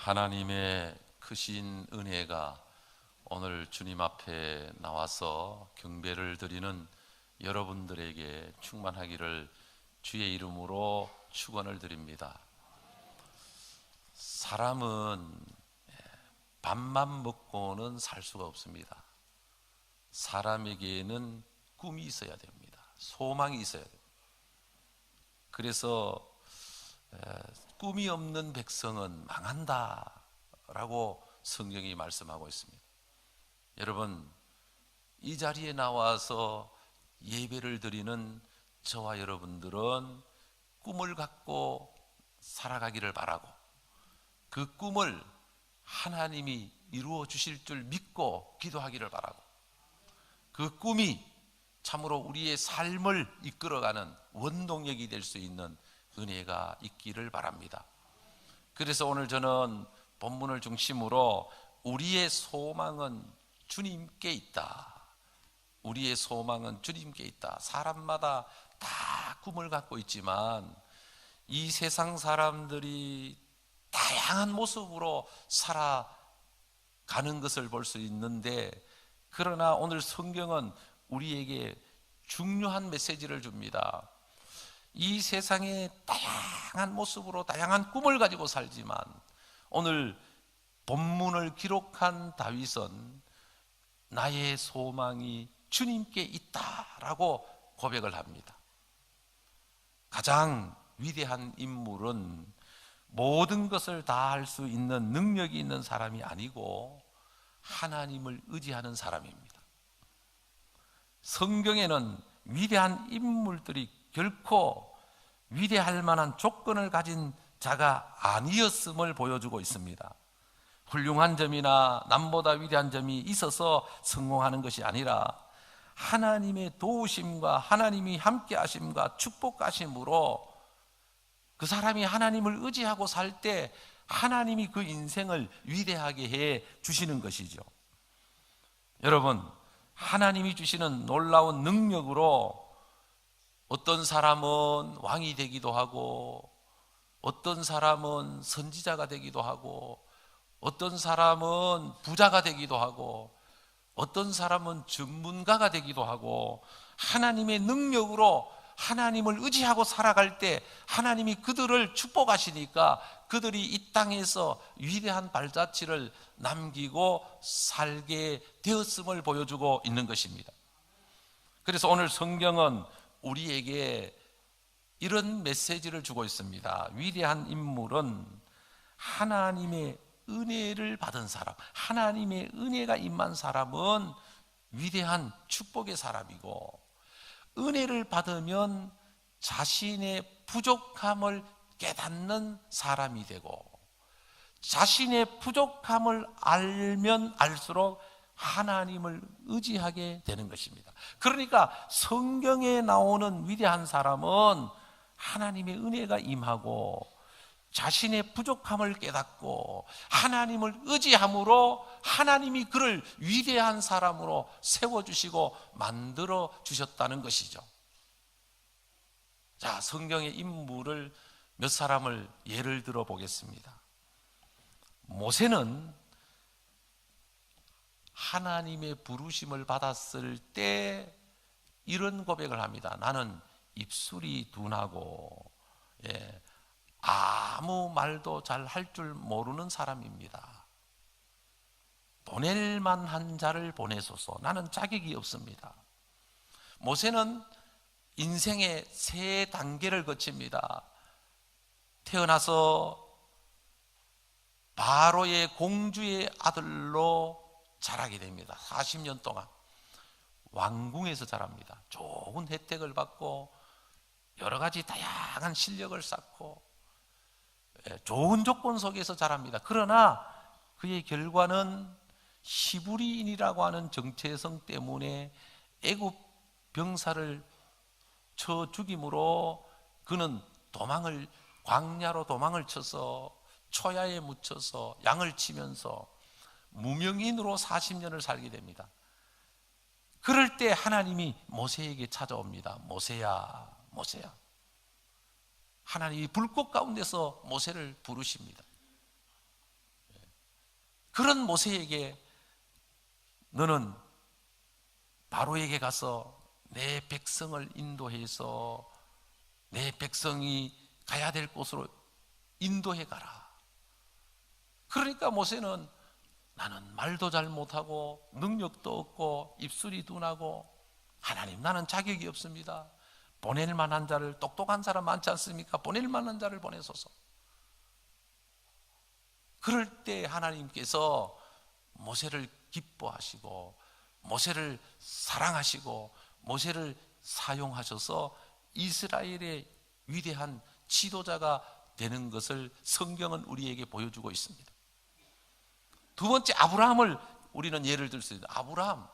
하나님의 크신 은혜가 오늘 주님 앞에 나와서 경배를 드리는 여러분들에게 충만하기를 주의 이름으로 축원을 드립니다. 사람은 밥만 먹고는 살 수가 없습니다. 사람에게는 꿈이 있어야 됩니다. 소망이 있어야 됩니다. 그래서 꿈이 없는 백성은 망한다라고 성경이 말씀하고 있습니다. 여러분, 이 자리에 나와서 예배를 드리는 저와 여러분들은 꿈을 갖고 살아가기를 바라고, 그 꿈을 하나님이 이루어 주실 줄 믿고 기도하기를 바라고, 그 꿈이 참으로 우리의 삶을 이끌어가는 원동력이 될 수 있는 은혜가 있기를 바랍니다. 그래서 오늘 저는 본문을 중심으로 우리의 소망은 주님께 있다. 우리의 소망은 주님께 있다. 사람마다 다 꿈을 갖고 있지만 이 세상 사람들이 다양한 모습으로 살아가는 것을 볼 수 있는데, 그러나 오늘 성경은 우리에게 중요한 메시지를 줍니다. 이 세상에 다양한 모습으로 다양한 꿈을 가지고 살지만 오늘 본문을 기록한 다윗은 나의 소망이 주님께 있다라고 고백을 합니다. 가장 위대한 인물은 모든 것을 다 할 수 있는 능력이 있는 사람이 아니고 하나님을 의지하는 사람입니다. 성경에는 위대한 인물들이 결코 위대할 만한 조건을 가진 자가 아니었음을 보여주고 있습니다. 훌륭한 점이나 남보다 위대한 점이 있어서 성공하는 것이 아니라 하나님의 도우심과 하나님이 함께 하심과 축복하심으로 그 사람이 하나님을 의지하고 살 때 하나님이 그 인생을 위대하게 해 주시는 것이죠. 여러분, 하나님이 주시는 놀라운 능력으로 어떤 사람은 왕이 되기도 하고, 어떤 사람은 선지자가 되기도 하고, 어떤 사람은 부자가 되기도 하고, 어떤 사람은 전문가가 되기도 하고, 하나님의 능력으로 하나님을 의지하고 살아갈 때 하나님이 그들을 축복하시니까 그들이 이 땅에서 위대한 발자취를 남기고 살게 되었음을 보여주고 있는 것입니다. 그래서 오늘 성경은 우리에게 이런 메시지를 주고 있습니다. 위대한 인물은 하나님의 은혜를 받은 사람, 하나님의 은혜가 임한 사람은 위대한 축복의 사람이고, 은혜를 받으면 자신의 부족함을 깨닫는 사람이 되고, 자신의 부족함을 알면 알수록 하나님을 의지하게 되는 것입니다. 그러니까 성경에 나오는 위대한 사람은 하나님의 은혜가 임하고 자신의 부족함을 깨닫고 하나님을 의지함으로 하나님이 그를 위대한 사람으로 세워주시고 만들어 주셨다는 것이죠. 자, 성경의 인물을 몇 사람을 예를 들어 보겠습니다. 모세는 하나님의 부르심을 받았을 때 이런 고백을 합니다. 나는 입술이 둔하고 아무 말도 잘 할 줄 모르는 사람입니다. 보낼 만한 자를 보내소서. 나는 자격이 없습니다. 모세는 인생의 세 단계를 거칩니다. 태어나서 바로의 공주의 아들로 자라게 됩니다. 40년 동안 왕궁에서 자랍니다. 좋은 혜택을 받고 여러 가지 다양한 실력을 쌓고 좋은 조건 속에서 자랍니다. 그러나 그의 결과는 히브리인이라고 하는 정체성 때문에 애굽 병사를 쳐 죽임으로 그는 광야로 도망을 쳐서 초야에 묻혀서 양을 치면서 무명인으로 40년을 살게 됩니다. 그럴 때 하나님이 모세에게 찾아옵니다. 모세야, 모세야. 하나님이 불꽃 가운데서 모세를 부르십니다. 그런 모세에게 너는 바로에게 가서 내 백성을 인도해서 내 백성이 가야 될 곳으로 인도해 가라. 그러니까 모세는 나는 말도 잘 못하고 능력도 없고 입술이 둔하고 하나님 나는 자격이 없습니다. 보낼 만한 자를, 똑똑한 사람 많지 않습니까? 보낼 만한 자를 보내소서. 그럴 때 하나님께서 모세를 기뻐하시고 모세를 사랑하시고 모세를 사용하셔서 이스라엘의 위대한 지도자가 되는 것을 성경은 우리에게 보여주고 있습니다. 두 번째, 아브라함을 우리는 예를 들 수 있습니다. 아브라함,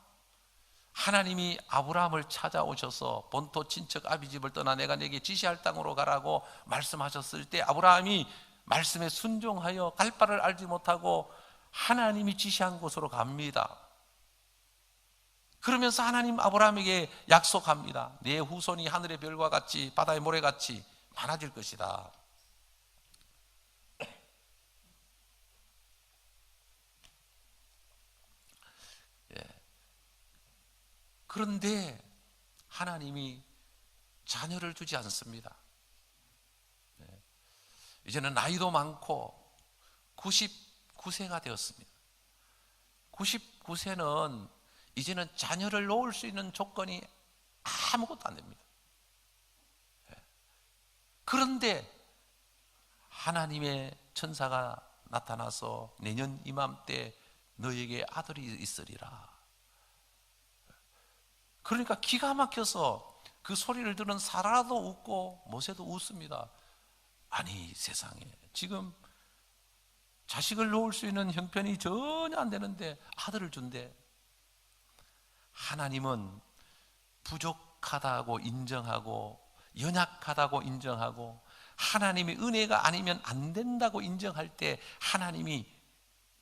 하나님이 아브라함을 찾아오셔서 본토 친척 아비집을 떠나 내가 내게 지시할 땅으로 가라고 말씀하셨을 때 아브라함이 말씀에 순종하여 갈 바를 알지 못하고 하나님이 지시한 곳으로 갑니다. 그러면서 하나님 아브라함에게 약속합니다. 내 후손이 하늘의 별과 같이 바다의 모래같이 많아질 것이다. 그런데 하나님이 자녀를 주지 않습니다. 이제는 나이도 많고 99세가 되었습니다. 99세는 이제는 자녀를 놓을 수 있는 조건이 아무것도 안 됩니다. 그런데 하나님의 천사가 나타나서 내년 이맘때 너에게 아들이 있으리라. 그러니까 기가 막혀서 그 소리를 들은 사라도 웃고 모세도 웃습니다. 아니 세상에 지금 자식을 놓을 수 있는 형편이 전혀 안 되는데 아들을 준대. 하나님은 부족하다고 인정하고 연약하다고 인정하고 하나님의 은혜가 아니면 안 된다고 인정할 때 하나님이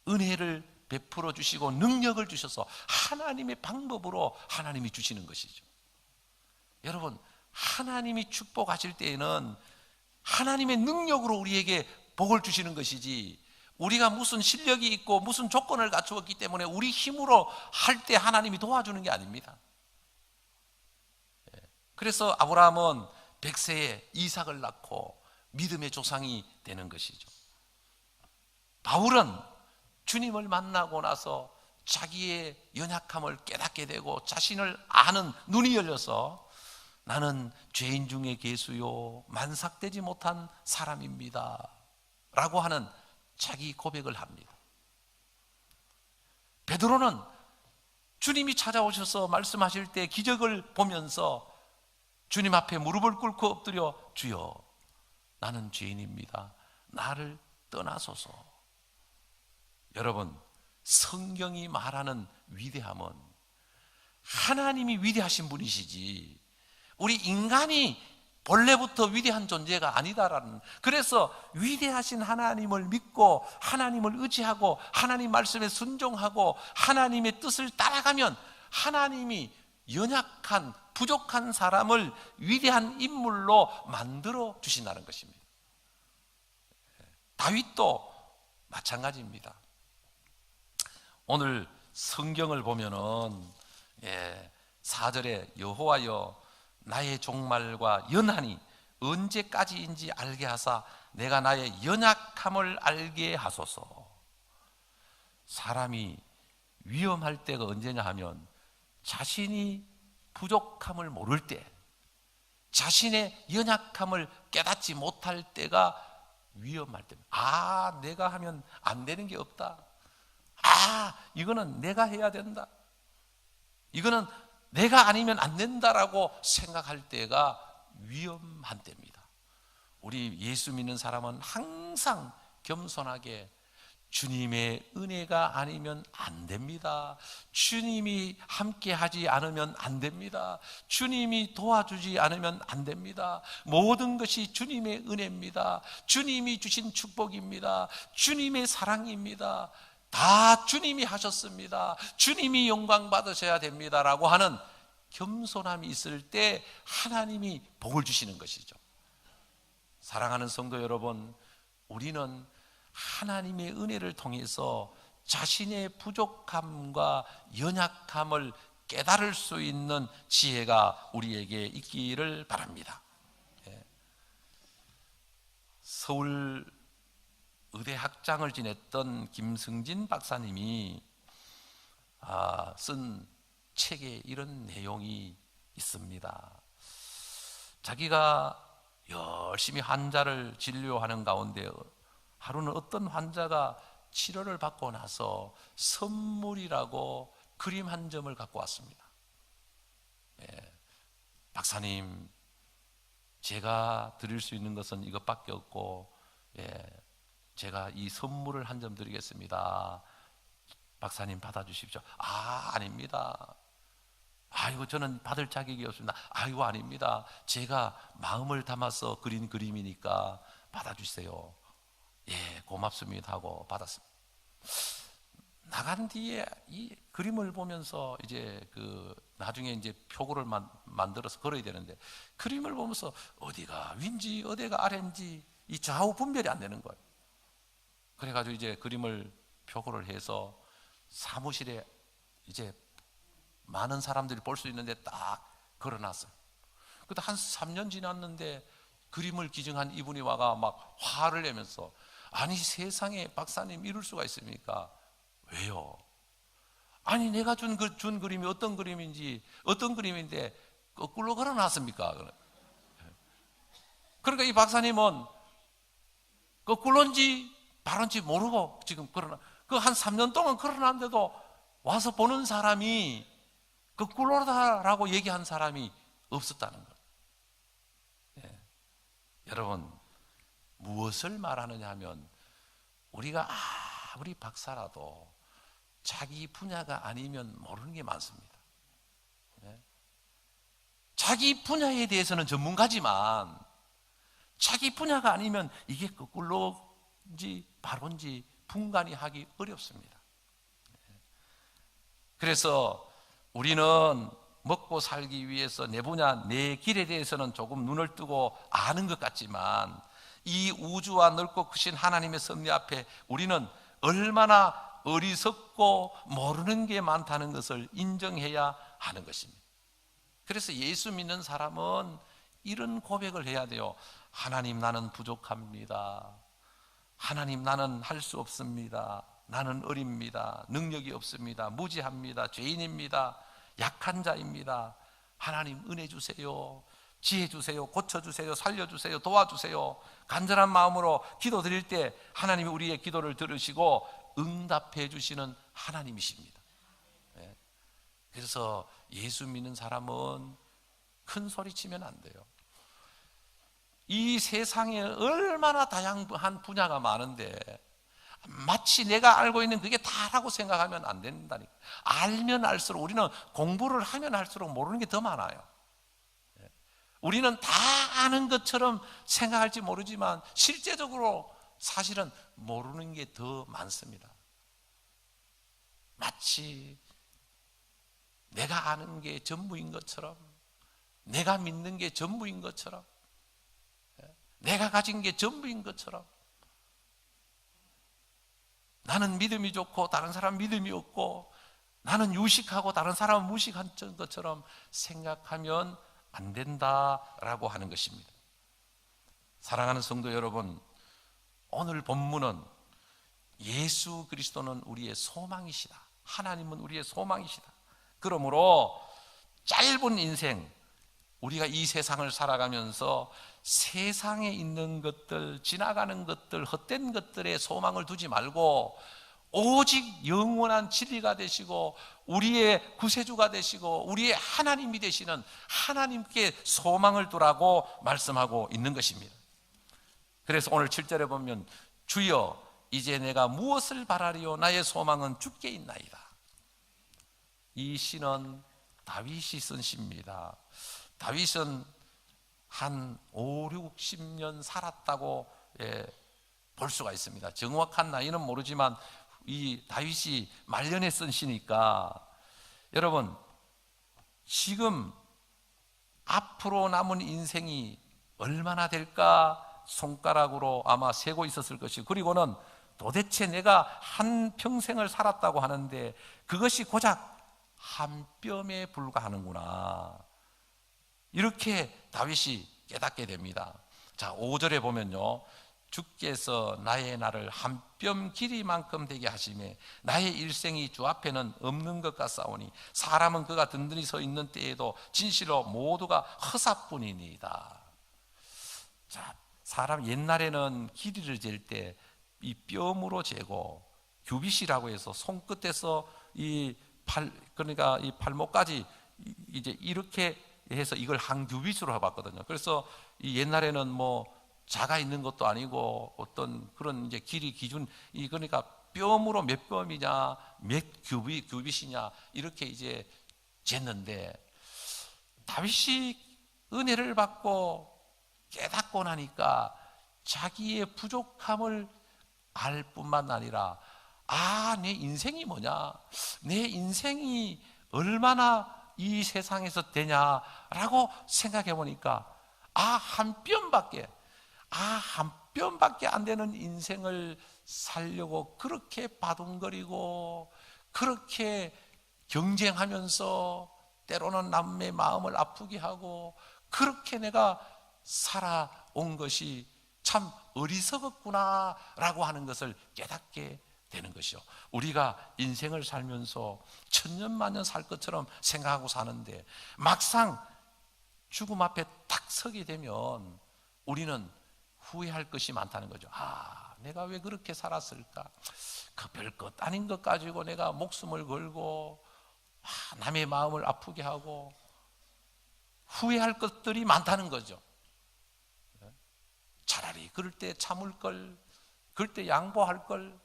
은혜를 베풀어 주시고 능력을 주셔서 하나님의 방법으로 하나님이 주시는 것이죠. 여러분, 하나님이 축복하실 때에는 하나님의 능력으로 우리에게 복을 주시는 것이지 우리가 무슨 실력이 있고 무슨 조건을 갖추었기 때문에 우리 힘으로 할 때 하나님이 도와주는 게 아닙니다. 그래서 아브라함은 100세에 이삭을 낳고 믿음의 조상이 되는 것이죠. 바울은 주님을 만나고 나서 자기의 연약함을 깨닫게 되고 자신을 아는 눈이 열려서 나는 죄인 중에 괴수요 만삭되지 못한 사람입니다 라고 하는 자기 고백을 합니다. 베드로는 주님이 찾아오셔서 말씀하실 때 기적을 보면서 주님 앞에 무릎을 꿇고 엎드려 주여 나는 죄인입니다. 나를 떠나소서. 여러분, 성경이 말하는 위대함은 하나님이 위대하신 분이시지 우리 인간이 본래부터 위대한 존재가 아니다라는, 그래서 위대하신 하나님을 믿고 하나님을 의지하고 하나님 말씀에 순종하고 하나님의 뜻을 따라가면 하나님이 연약한 부족한 사람을 위대한 인물로 만들어 주신다는 것입니다. 다윗도 마찬가지입니다. 오늘 성경을 보면은 4절에 여호와여 나의 종말과 연한이 언제까지인지 알게 하사 내가 나의 연약함을 알게 하소서. 사람이 위험할 때가 언제냐 하면 자신이 부족함을 모를 때, 자신의 연약함을 깨닫지 못할 때가 위험할 때입니다. 아, 내가 하면 안 되는 게 없다. 아, 이거는 내가 해야 된다. 이거는 내가 아니면 안 된다라고 생각할 때가 위험한 때입니다. 우리 예수 믿는 사람은 항상 겸손하게 주님의 은혜가 아니면 안 됩니다. 주님이 함께 하지 않으면 안 됩니다. 주님이 도와주지 않으면 안 됩니다. 모든 것이 주님의 은혜입니다. 주님이 주신 축복입니다. 주님의 사랑입니다. 다 주님이 하셨습니다. 주님이 영광 받으셔야 됩니다라고 하는 겸손함이 있을 때 하나님이 복을 주시는 것이죠. 사랑하는 성도 여러분, 우리는 하나님의 은혜를 통해서 자신의 부족함과 연약함을 깨달을 수 있는 지혜가 우리에게 있기를 바랍니다. 서울 의대 학장을 지냈던 김승진 박사님이 쓴 책에 이런 내용이 있습니다. 자기가 열심히 환자를 진료하는 가운데 하루는 어떤 환자가 치료를 받고 나서 선물이라고 그림 한 점을 갖고 왔습니다. 박사님, 제가 드릴 수 있는 것은 이것밖에 없고, 제가 이 선물을 한 점 드리겠습니다. 박사님 받아주십시오. 아닙니다. 아이고, 저는 받을 자격이 없습니다. 아이고, 아닙니다. 제가 마음을 담아서 그린 그림이니까 받아주세요. 예, 고맙습니다 하고 받았습니다. 나간 뒤에 이 그림을 보면서 이제 나중에 이제 표구를 만들어서 걸어야 되는데, 그림을 보면서 어디가 위인지 어디가 아래인지 이 좌우 분별이 안 되는 거예요. 그래가지고 이제 그림을 표구를 해서 사무실에 이제 많은 사람들이 볼 수 있는데 딱 걸어놨어요. 그때 한 3년 지났는데 그림을 기증한 이분이 와가 막 화를 내면서, 아니 세상에 박사님 이럴 수가 있습니까? 왜요? 아니 내가 준 그림이 어떤 그림인지, 어떤 그림인데 거꾸로 걸어놨습니까? 그러니까 이 박사님은 거꾸로인지 바로인지 모르고 지금 걸어놔. 한 3년 동안 걸어놨는데도 와서 보는 사람이 거꾸로다라고 얘기한 사람이 없었다는 것. 여러분, 무엇을 말하느냐 하면, 우리가 아무리 박사라도 자기 분야가 아니면 모르는 게 많습니다. 자기 분야에 대해서는 전문가지만 자기 분야가 아니면 이게 거꾸로인지 바로인지 분간이 하기 어렵습니다. 그래서 우리는 먹고 살기 위해서 내 분야, 내 길에 대해서는 조금 눈을 뜨고 아는 것 같지만, 이 우주와 넓고 크신 하나님의 섭리 앞에 우리는 얼마나 어리석고 모르는 게 많다는 것을 인정해야 하는 것입니다. 그래서 예수 믿는 사람은 이런 고백을 해야 돼요. 하나님, 나는 부족합니다. 하나님, 나는 할 수 없습니다. 나는 어립니다. 능력이 없습니다. 무지합니다. 죄인입니다. 약한 자입니다. 하나님, 은혜 주세요. 지혜 주세요. 고쳐주세요. 살려주세요. 도와주세요. 간절한 마음으로 기도 드릴 때 하나님이 우리의 기도를 들으시고 응답해 주시는 하나님이십니다. 그래서 예수 믿는 사람은 큰 소리 치면 안 돼요. 이 세상에 얼마나 다양한 분야가 많은데 마치 내가 알고 있는 그게 다라고 생각하면 안 된다니까. 알면 알수록, 우리는 공부를 하면 할수록 모르는 게 더 많아요. 우리는 다 아는 것처럼 생각할지 모르지만 실제적으로 사실은 모르는 게 더 많습니다. 마치 내가 아는 게 전부인 것처럼, 내가 믿는 게 전부인 것처럼, 내가 가진 게 전부인 것처럼, 나는 믿음이 좋고 다른 사람은 믿음이 없고, 나는 유식하고 다른 사람은 무식한 것처럼 생각하면 안 된다라고 하는 것입니다. 사랑하는 성도 여러분, 오늘 본문은 예수 그리스도는 우리의 소망이시다, 하나님은 우리의 소망이시다. 그러므로 짧은 인생, 우리가 이 세상을 살아가면서 세상에 있는 것들, 지나가는 것들, 헛된 것들에 소망을 두지 말고 오직 영원한 진리가 되시고 우리의 구세주가 되시고 우리의 하나님이 되시는 하나님께 소망을 두라고 말씀하고 있는 것입니다. 그래서 오늘 7절에 보면, 주여 이제 내가 무엇을 바라리요, 나의 소망은 주께 있나이다. 이 시는 다윗이 쓴 시입니다. 다윗은 한 5, 60년 살았다고 볼 수가 있습니다. 정확한 나이는 모르지만 이 다윗이 말년에 쓴 시니까, 여러분 지금 앞으로 남은 인생이 얼마나 될까 손가락으로 아마 세고 있었을 것이고, 그리고는 도대체 내가 한 평생을 살았다고 하는데 그것이 고작 한 뼘에 불과하는구나. 이렇게 다윗이 깨닫게 됩니다. 자, 5절에 보면요, 주께서 나의 날을 한 뼘 길이만큼 되게 하시매 나의 일생이 주 앞에는 없는 것 같사오니 사람은 그가 든든히 서 있는 때에도 진실로 모두가 허사뿐이니이다. 자, 사람 옛날에는 길이를 잴 때 이 뼘으로 재고 규빗이라고 해서 손끝에서 그러니까 이 팔목까지 이제 이렇게 해서 이걸 한 규빗으로 해봤거든요. 그래서 이 옛날에는 뭐 자가 있는 것도 아니고 어떤 그런 이제 길이 기준, 그러니까 뼘으로 몇 뼘이냐, 몇 규빗이냐 이렇게 이제 쟀는데, 다윗이 은혜를 받고 깨닫고 나니까 자기의 부족함을 알 뿐만 아니라, 내 인생이 뭐냐, 내 인생이 얼마나 이 세상에서 되냐라고 생각해 보니까 한 뼘밖에 안 되는 인생을 살려고 그렇게 바둥거리고 그렇게 경쟁하면서 때로는 남의 마음을 아프게 하고 그렇게 내가 살아온 것이 참 어리석었구나라고 하는 것을 깨닫게 되는 것이요. 우리가 인생을 살면서 천년만년 살 것처럼 생각하고 사는데 막상 죽음 앞에 딱 서게 되면 우리는 후회할 것이 많다는 거죠. 내가 왜 그렇게 살았을까? 그 별것 아닌 것 가지고 내가 목숨을 걸고 남의 마음을 아프게 하고 후회할 것들이 많다는 거죠. 차라리 그럴 때 참을 걸, 그럴 때 양보할 걸,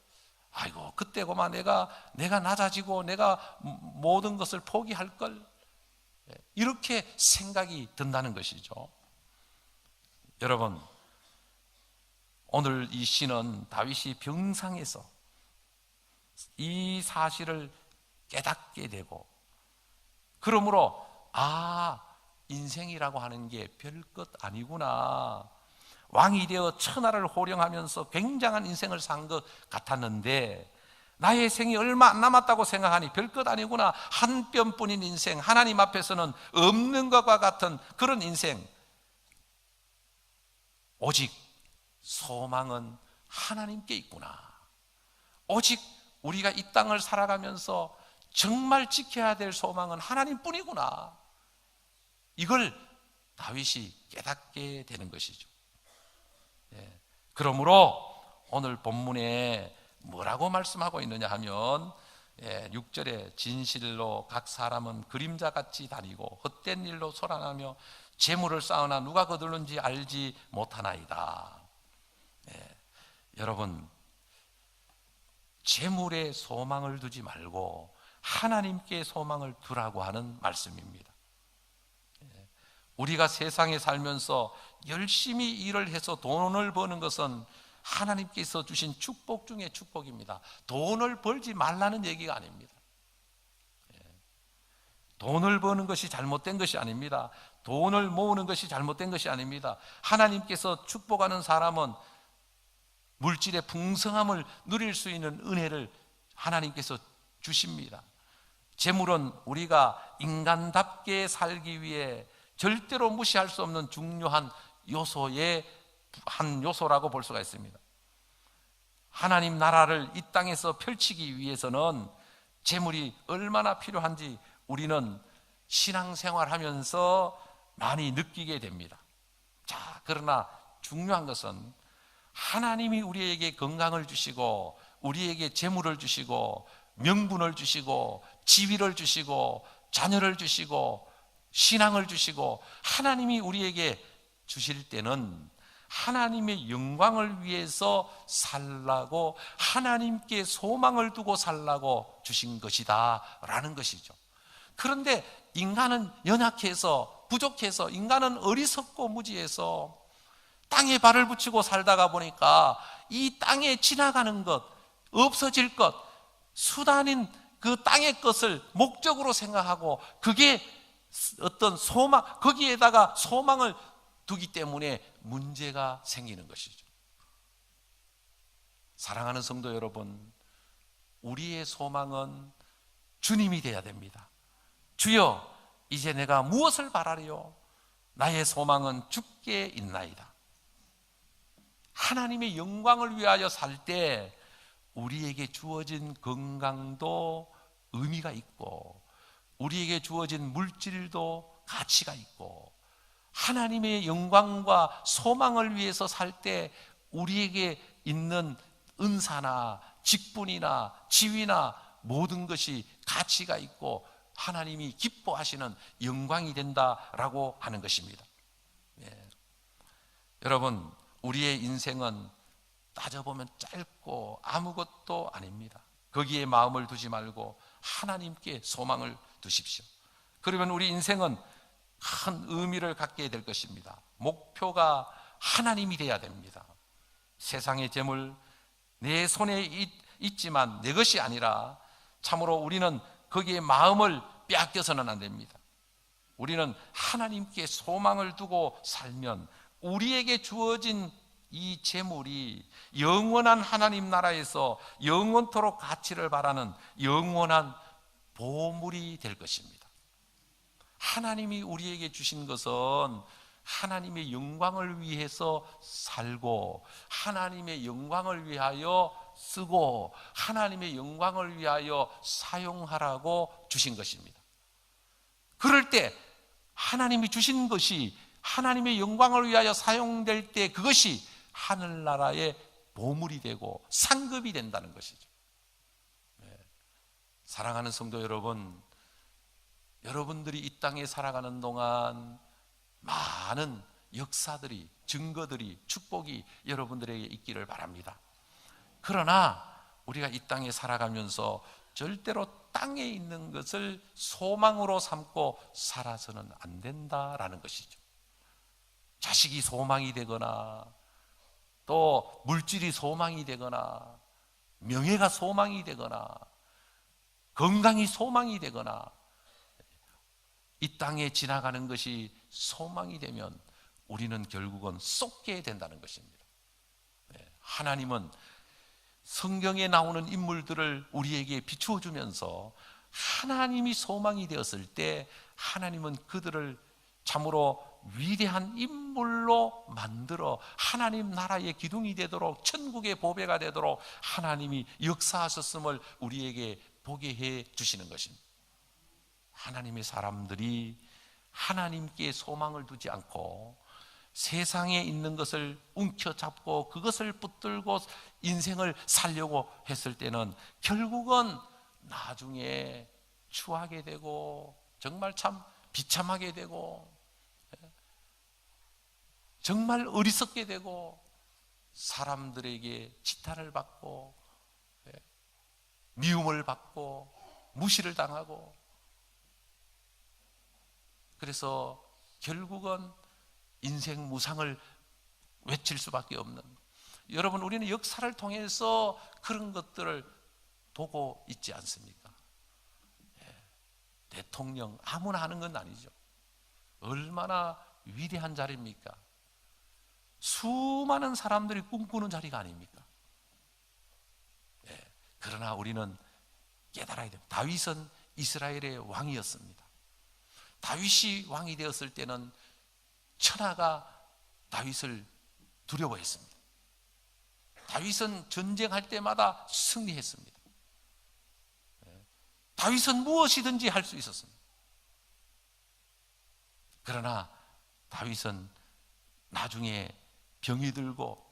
아이고 그때고만 내가 낮아지고 내가 모든 것을 포기할 걸, 이렇게 생각이 든다는 것이죠. 여러분, 오늘 이 시는 다윗이 병상에서 이 사실을 깨닫게 되고, 그러므로 인생이라고 하는 게 별것 아니구나, 왕이 되어 천하를 호령하면서 굉장한 인생을 산 것 같았는데 나의 생이 얼마 안 남았다고 생각하니 별것 아니구나, 한 뼘뿐인 인생, 하나님 앞에서는 없는 것과 같은 그런 인생, 오직 소망은 하나님께 있구나, 오직 우리가 이 땅을 살아가면서 정말 지켜야 될 소망은 하나님뿐이구나, 이걸 다윗이 깨닫게 되는 것이죠. 그러므로 오늘 본문에 뭐라고 말씀하고 있느냐 하면 6절에 진실로 각 사람은 그림자같이 다니고 헛된 일로 소란하며 재물을 쌓으나 누가 거둘는지 알지 못하나이다. 여러분, 재물에 소망을 두지 말고 하나님께 소망을 두라고 하는 말씀입니다. 우리가 세상에 살면서 열심히 일을 해서 돈을 버는 것은 하나님께서 주신 축복 중에 축복입니다. 돈을 벌지 말라는 얘기가 아닙니다. 돈을 버는 것이 잘못된 것이 아닙니다. 돈을 모으는 것이 잘못된 것이 아닙니다. 하나님께서 축복하는 사람은 물질의 풍성함을 누릴 수 있는 은혜를 하나님께서 주십니다. 재물은 우리가 인간답게 살기 위해 절대로 무시할 수 없는 중요한 요소의 한 요소라고 볼 수가 있습니다. 하나님 나라를 이 땅에서 펼치기 위해서는 재물이 얼마나 필요한지 우리는 신앙생활하면서 많이 느끼게 됩니다. 자, 그러나 중요한 것은 하나님이 우리에게 건강을 주시고 우리에게 재물을 주시고 명분을 주시고 지위를 주시고 자녀를 주시고 신앙을 주시고 하나님이 우리에게 주실 때는 하나님의 영광을 위해서 살라고, 하나님께 소망을 두고 살라고 주신 것이다 라는 것이죠. 그런데 인간은 연약해서 부족해서, 인간은 어리석고 무지해서 땅에 발을 붙이고 살다가 보니까 이 땅에 지나가는 것, 없어질 것, 수단인 그 땅의 것을 목적으로 생각하고 그게 어떤 소망, 거기에다가 소망을 두기 때문에 문제가 생기는 것이죠. 사랑하는 성도 여러분, 우리의 소망은 주님이 되어야 됩니다. 주여, 이제 내가 무엇을 바라리요? 나의 소망은 주께 있나이다. 하나님의 영광을 위하여 살 때 우리에게 주어진 건강도 의미가 있고, 우리에게 주어진 물질도 가치가 있고, 하나님의 영광과 소망을 위해서 살 때 우리에게 있는 은사나 직분이나 지위나 모든 것이 가치가 있고 하나님이 기뻐하시는 영광이 된다라고 하는 것입니다. 예. 여러분, 우리의 인생은 따져보면 짧고 아무것도 아닙니다. 거기에 마음을 두지 말고 하나님께 소망을 두십시오. 그러면 우리 인생은 큰 의미를 갖게 될 것입니다. 목표가 하나님이 되어야 됩니다. 세상의 재물 내 손에 있지만 내 것이 아니라 참으로 우리는 거기에 마음을 빼앗겨서는 안 됩니다. 우리는 하나님께 소망을 두고 살면 우리에게 주어진 이 재물이 영원한 하나님 나라에서 영원토록 가치를 바라는 영원한 보물이 될 것입니다. 하나님이 우리에게 주신 것은 하나님의 영광을 위해서 살고 하나님의 영광을 위하여 쓰고 하나님의 영광을 위하여 사용하라고 주신 것입니다. 그럴 때 하나님이 주신 것이 하나님의 영광을 위하여 사용될 때 그것이 하늘나라의 보물이 되고 상급이 된다는 것이죠. 사랑하는 성도 여러분, 여러분들이 이 땅에 살아가는 동안 많은 역사들이, 증거들이, 축복이 여러분들에게 있기를 바랍니다. 그러나 우리가 이 땅에 살아가면서 절대로 땅에 있는 것을 소망으로 삼고 살아서는 안 된다라는 것이죠. 자식이 소망이 되거나 또 물질이 소망이 되거나 명예가 소망이 되거나 건강이 소망이 되거나 이 땅에 지나가는 것이 소망이 되면 우리는 결국은 쏟게 된다는 것입니다. 하나님은 성경에 나오는 인물들을 우리에게 비추어 주면서 하나님이 소망이 되었을 때 하나님은 그들을 참으로 위대한 인물로 만들어 하나님 나라의 기둥이 되도록 천국의 보배가 되도록 하나님이 역사하셨음을 우리에게 보게 해 주시는 것입니다. 하나님의 사람들이 하나님께 소망을 두지 않고 세상에 있는 것을 움켜잡고 그것을 붙들고 인생을 살려고 했을 때는 결국은 나중에 추하게 되고 정말 참 비참하게 되고 정말 어리석게 되고 사람들에게 지탄을 받고 미움을 받고 무시를 당하고 그래서 결국은 인생 무상을 외칠 수밖에 없는, 여러분 우리는 역사를 통해서 그런 것들을 보고 있지 않습니까? 대통령 아무나 하는 건 아니죠. 얼마나 위대한 자리입니까? 수많은 사람들이 꿈꾸는 자리가 아닙니까? 그러나 우리는 깨달아야 됩니다. 다윗은 이스라엘의 왕이었습니다. 다윗이 왕이 되었을 때는 천하가 다윗을 두려워했습니다. 다윗은 전쟁할 때마다 승리했습니다. 다윗은 무엇이든지 할 수 있었습니다. 그러나 다윗은 나중에 병이 들고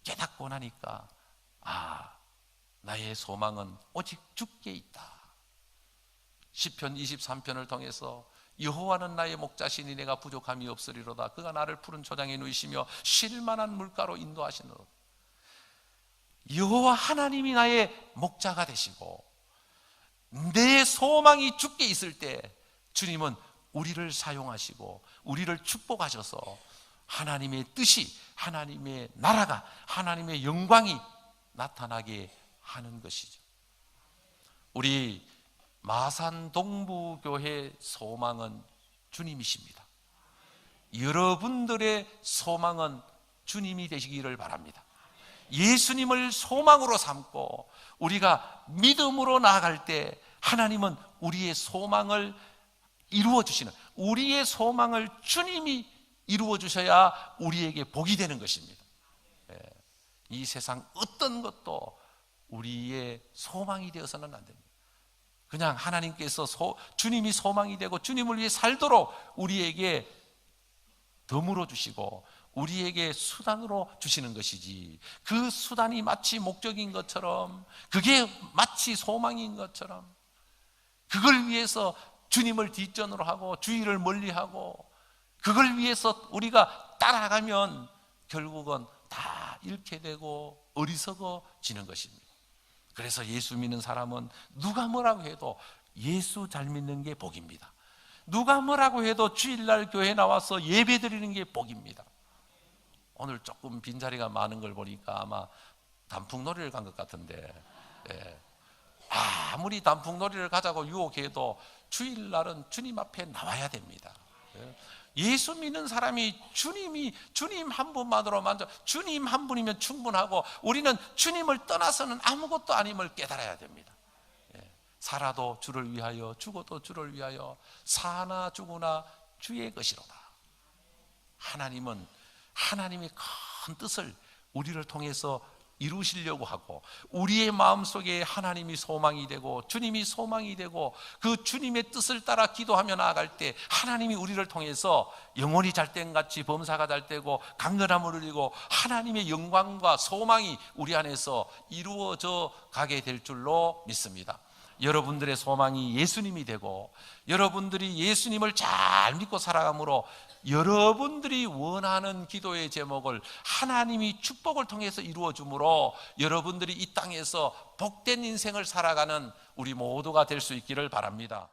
깨닫고 나니까 나의 소망은 오직 주께 있다. 시편 23편을 통해서 여호와는 나의 목자시니 내가 부족함이 없으리로다. 그가 나를 푸른 초장에 누이시며 쉴만한 물가로 인도하시노라. 여호와 하나님이 나의 목자가 되시고 내 소망이 주께 있을 때 주님은 우리를 사용하시고 우리를 축복하셔서 하나님의 뜻이, 하나님의 나라가, 하나님의 영광이 나타나게 하는 것이죠. 우리 마산 동부교회 소망은 주님이십니다. 여러분들의 소망은 주님이 되시기를 바랍니다. 예수님을 소망으로 삼고 우리가 믿음으로 나아갈 때 하나님은 우리의 소망을 이루어 주시는, 우리의 소망을 주님이 이루어 주셔야 우리에게 복이 되는 것입니다. 이 세상 어떤 것도 우리의 소망이 되어서는 안 됩니다. 그냥 하나님께서 주님이 소망이 되고 주님을 위해 살도록 우리에게 덤으로 주시고 우리에게 수단으로 주시는 것이지, 그 수단이 마치 목적인 것처럼, 그게 마치 소망인 것처럼, 그걸 위해서 주님을 뒷전으로 하고 주의를 멀리하고 그걸 위해서 우리가 따라가면 결국은 다 잃게 되고 어리석어지는 것입니다. 그래서 예수 믿는 사람은 누가 뭐라고 해도 예수 잘 믿는 게 복입니다. 누가 뭐라고 해도 주일날 교회 나와서 예배 드리는 게 복입니다. 오늘 조금 빈자리가 많은 걸 보니까 아마 단풍놀이를 간 것 같은데, 아무리 단풍놀이를 가자고 유혹해도 주일날은 주님 앞에 나와야 됩니다. 예수 믿는 사람이 주님 한 분만으로 주님 한 분이면 충분하고, 우리는 주님을 떠나서는 아무것도 아님을 깨달아야 됩니다. 살아도 주를 위하여 죽어도 주를 위하여 사나 죽으나 주의 것이로다. 하나님은 하나님의 큰 뜻을 우리를 통해서 이루시려고 하고, 우리의 마음속에 하나님이 소망이 되고 주님이 소망이 되고 그 주님의 뜻을 따라 기도하며 나아갈 때 하나님이 우리를 통해서 영혼이 잘된같이 범사가 잘되고 강건함을 누리고 하나님의 영광과 소망이 우리 안에서 이루어져 가게 될 줄로 믿습니다. 여러분들의 소망이 예수님이 되고 여러분들이 예수님을 잘 믿고 살아감으로 여러분들이 원하는 기도의 제목을 하나님이 축복을 통해서 이루어 주므로 여러분들이 이 땅에서 복된 인생을 살아가는 우리 모두가 될 수 있기를 바랍니다.